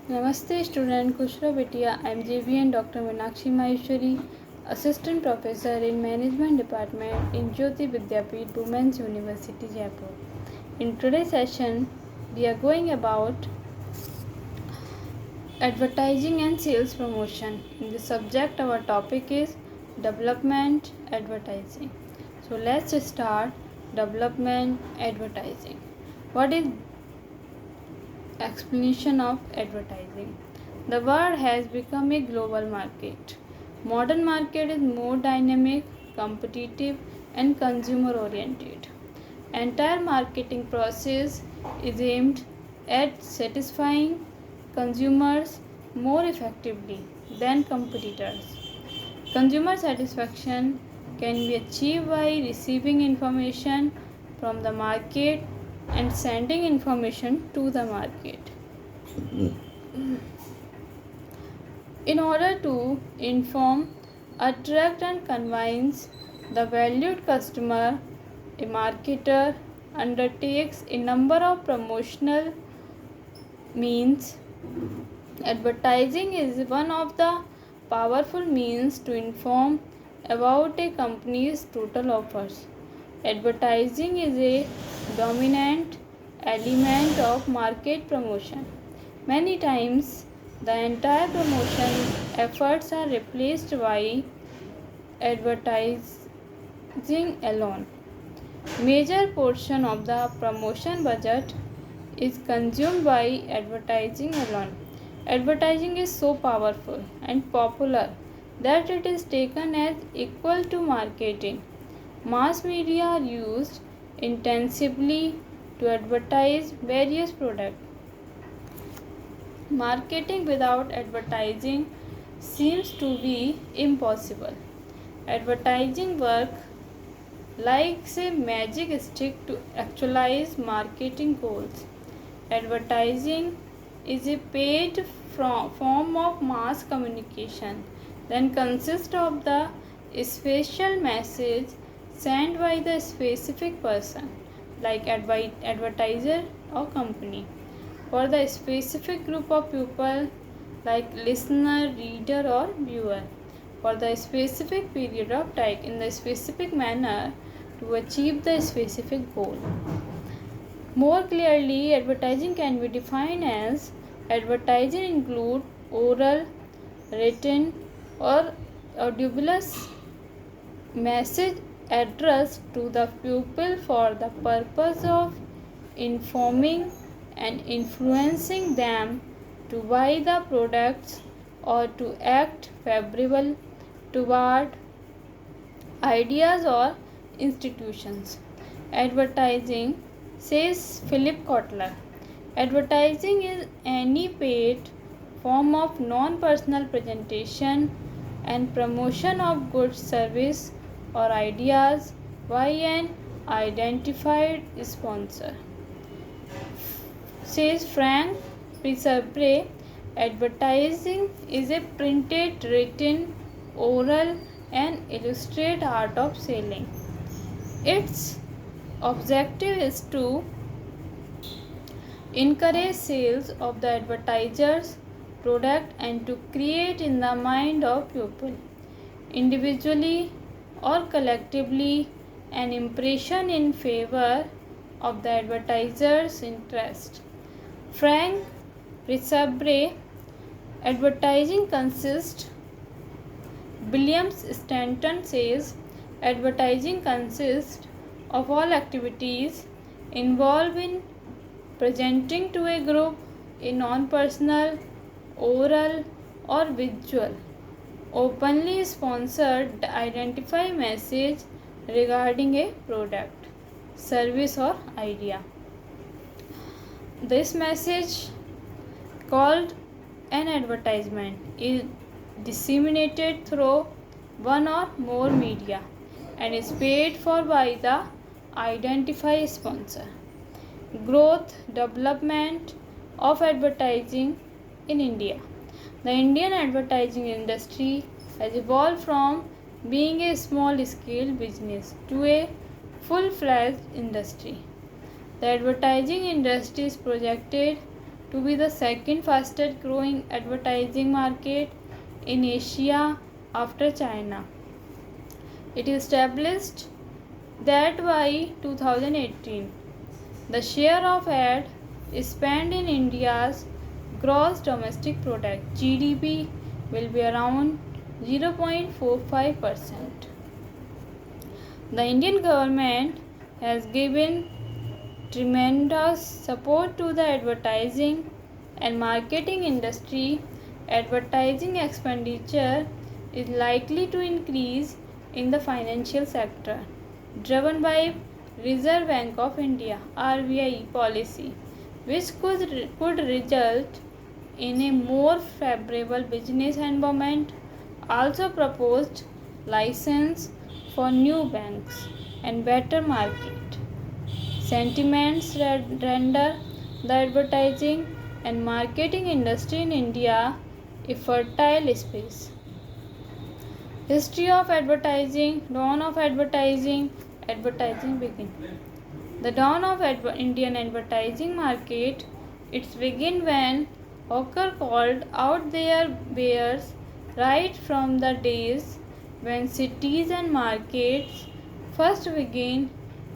Namaste student, Kushra Betiya. I am JVN Dr. Meenakshi Maheshwari, Assistant Professor in Management Department in Jyoti Vidyapeeth Women's University, Jaipur. In today's session, we are going about advertising and sales promotion. In the subject, our topic is development advertising. So let's start development advertising. What is explanation of advertising? The world has become a global market. Modern market is more dynamic, competitive and consumer oriented. Entire marketing process is aimed at satisfying consumers more effectively than competitors. Consumer satisfaction can be achieved by receiving information from the market and sending information to the market. In order to inform, attract and convince the valued customer, a marketer undertakes a number of promotional means. Advertising is one of the powerful means to inform about a company's total offers. Advertising is a dominant element of market promotion. Many times, the entire promotion efforts are replaced by advertising alone. Major portion of the promotion budget is consumed by advertising alone. Advertising is so powerful and popular that it is taken as equal to marketing. Mass media are used intensively to advertise various products. Marketing without advertising seems to be impossible. Advertising work like a magic stick to actualize marketing goals. Advertising is a paid form of mass communication that consists of the special message sent by the specific person like advertiser or company for the specific group of people like listener, reader or viewer for the specific period of time in the specific manner to achieve the specific goal. More clearly, advertising can be defined as advertising include oral, written or audible message addressed to the pupil for the purpose of informing and influencing them to buy the products or to act favorable toward ideas or institutions. Advertising, says Philip Kotler, advertising is any paid form of non-personal presentation and promotion of goods, service or ideas by an identified sponsor. Says Frank Preserbre, advertising is a printed, written, oral and illustrated art of selling. Its objective is to encourage sales of the advertiser's product and to create in the mind of people, individually or collectively, an impression in favor of the advertiser's interest. Frank Risabre, advertising consists. William Stanton says, advertising consists of all activities involved in presenting to a group a non-personal, oral or visual, openly sponsored identify message regarding a product, service or idea. This message, called an advertisement, is disseminated through one or more media and is paid for by the identified sponsor. Growth development of advertising in India. The Indian advertising industry has evolved from being a small scale business to a full fledged industry. The advertising industry is projected to be the second fastest growing advertising market in Asia after China. It is established that by 2018, the share of ad spend in India's gross domestic product (GDP) will be around 0.45%. The Indian government has given tremendous support to the advertising and marketing industry. Advertising expenditure is likely to increase in the financial sector, driven by Reserve Bank of India (RBI) policy, which could result in a more favorable business environment. Also proposed license for new banks and better market sentiments render the advertising and marketing industry in India a fertile space. History of advertising. Dawn of advertising. Advertising begin. The dawn of Indian advertising market. It's begin when Hawker called out their wares right from the days when cities and markets first began.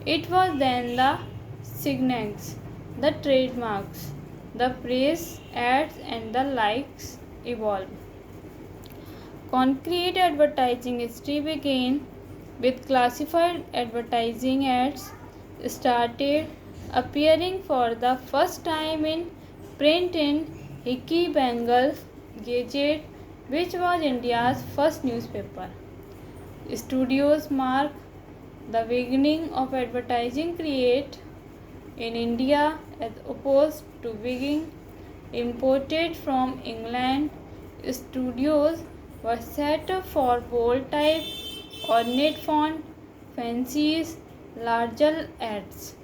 It was then the signs, the trademarks, the press ads and the likes evolved. Concrete advertising history began with classified advertising ads started appearing for the first time in print in Hickey Bengal Gazette, which was India's first newspaper. Studios mark the beginning of advertising create in India as opposed to being imported from England. Studios were set up for bold type, ornate font, fancies, larger ads.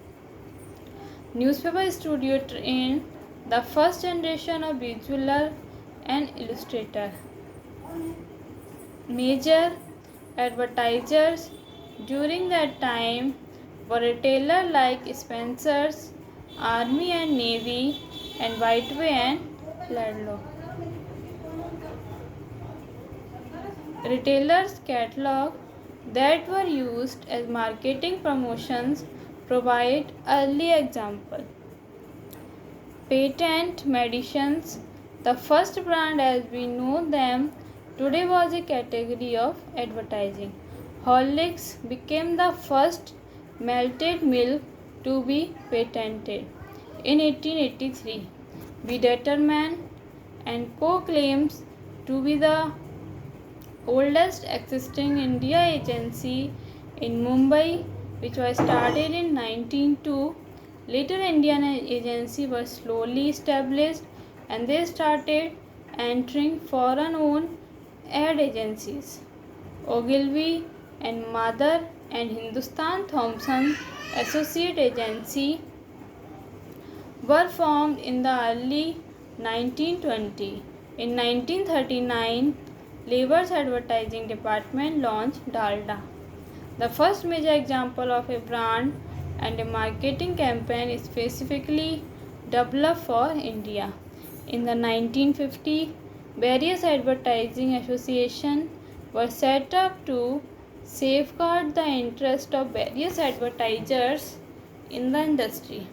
Newspaper studio trained the first generation of visual and illustrator. Major advertisers during that time were retailers like Spencer's, Army and Navy, and Whiteway and Ladlow. Retailers' catalog that were used as marketing promotions provide early example. Patent medicines, the first brand as we know them today, was a category of advertising. Horlicks became the first malted milk to be patented in 1883. Biederman and Co. claims to be the oldest existing India agency in Mumbai, which was started in 1902. Later Indian agency was slowly established and they started entering foreign owned ad agencies. Ogilvy and Mather and Hindustan Thompson Associate Agency were formed in the early 1920s. In 1939, Labour's advertising department launched Dalda, the first major example of a brand and a marketing campaign specifically developed for India. In the 1950s, various advertising associations were set up to safeguard the interest of various advertisers in the industry.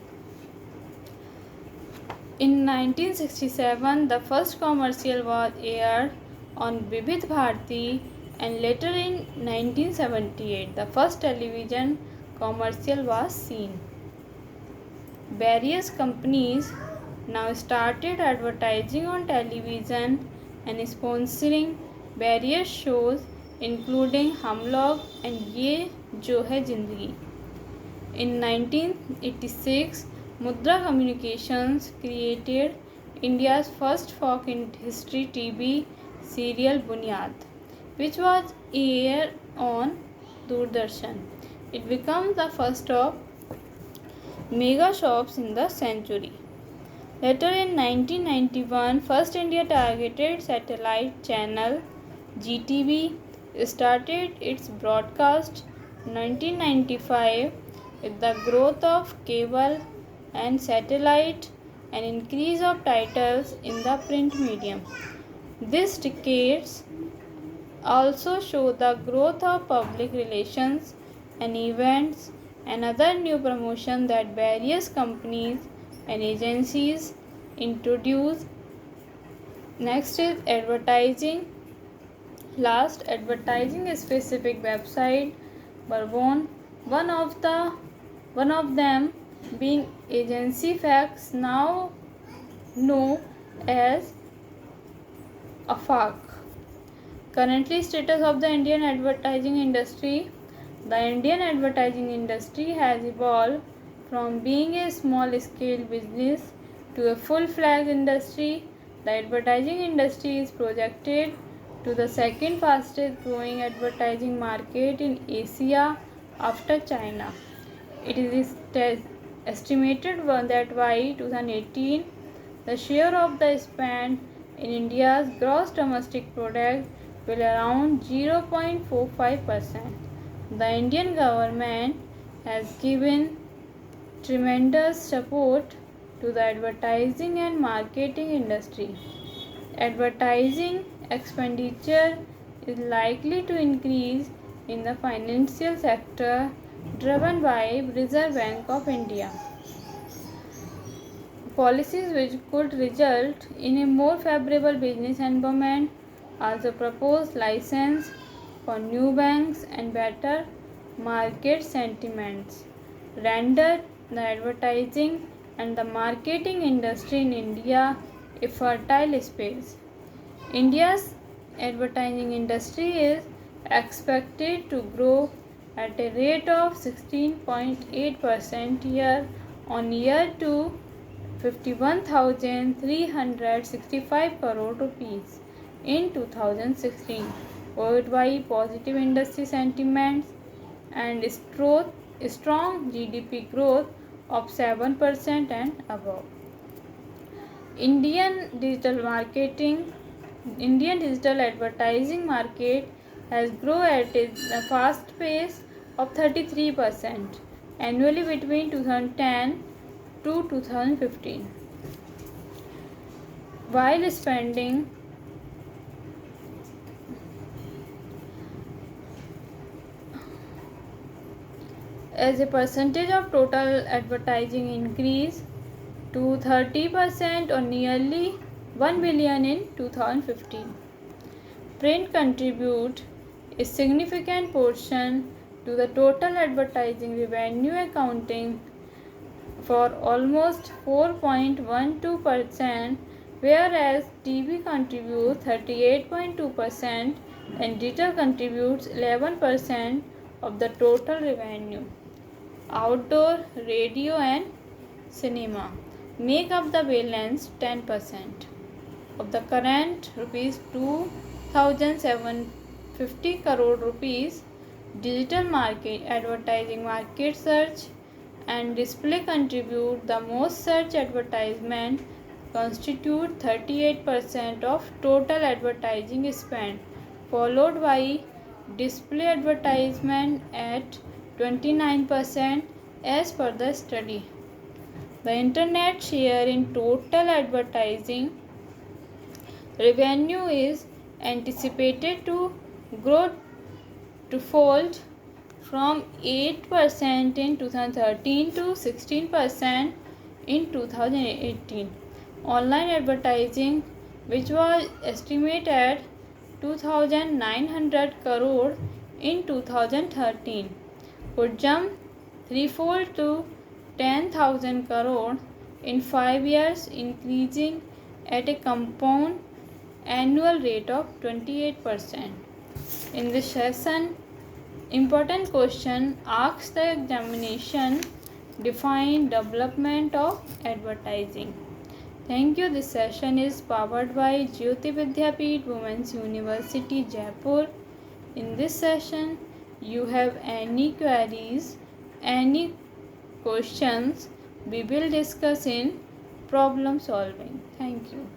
In 1967, the first commercial was aired on Vividh Bharati, and later in 1978, the first television commercial was seen. Various companies now started advertising on television and sponsoring various shows including Hum Log and Ye Jo Hai Zindagi. In 1986, Mudra Communications created India's first folk history TV serial Bunyad, which was aired on Doordarshan. It becomes the first of mega shops in the century. Later in 1991, First India targeted satellite channel GTV started its broadcast. 1995, with the growth of cable and satellite, an increase of titles in the print medium. These decades also show the growth of public relations and events and other new promotion that various companies and agencies introduce. Next is advertising. Last, advertising specific website were one of them being Agency Facts, now known as AFAQ. Currently status of the Indian advertising industry. The Indian advertising industry has evolved from being a small scale business to a full-fledged industry. The advertising industry is projected to the second fastest growing advertising market in Asia after China. It is estimated that by 2018 the share of the spend in India's gross domestic product will around 0.45%. The Indian government has given tremendous support to the advertising and marketing industry. Advertising expenditure is likely to increase in the financial sector driven by Reserve Bank of India. Policies which could result in a more favorable business environment also propose license for new banks and better market sentiments, render the advertising and the marketing industry in India a fertile space. India's advertising industry is expected to grow at a rate of 16.8% year on year to 51,365 crore rupees in 2016, powered by positive industry sentiments and strong GDP growth of 7% and above. Indian digital advertising market has grown at a fast pace of 33% annually between 2010 to 2015, while spending as a percentage of total advertising increased to 30% or nearly 1 billion in 2015. Print contribute a significant portion to the total advertising revenue, accounting for almost 4.12%, whereas TV contributes 38.2% and digital contributes 11% of the total revenue. Outdoor, radio and cinema make up the balance 10% of the current rupees 2,750 crore rupees. Digital market, advertising, market search and display contribute the most. Search advertisement constitute 38% of total advertising spend, followed by display advertisement at 29% as per the study. The internet share in total advertising revenue is anticipated to grow twofold from 8% in 2013 to 16% in 2018. Online advertising, which was estimated at 2,900 crore in 2013, could jump threefold to 10,000 crore in 5 years, increasing at a compound annual rate of 28%. In this session, important question asked the examination: define development of advertising. Thank you. This session is powered by Jyoti Vidyapeeth Women's University, Jaipur. In this session, you have any queries, any questions, we will discuss in problem solving. Thank you.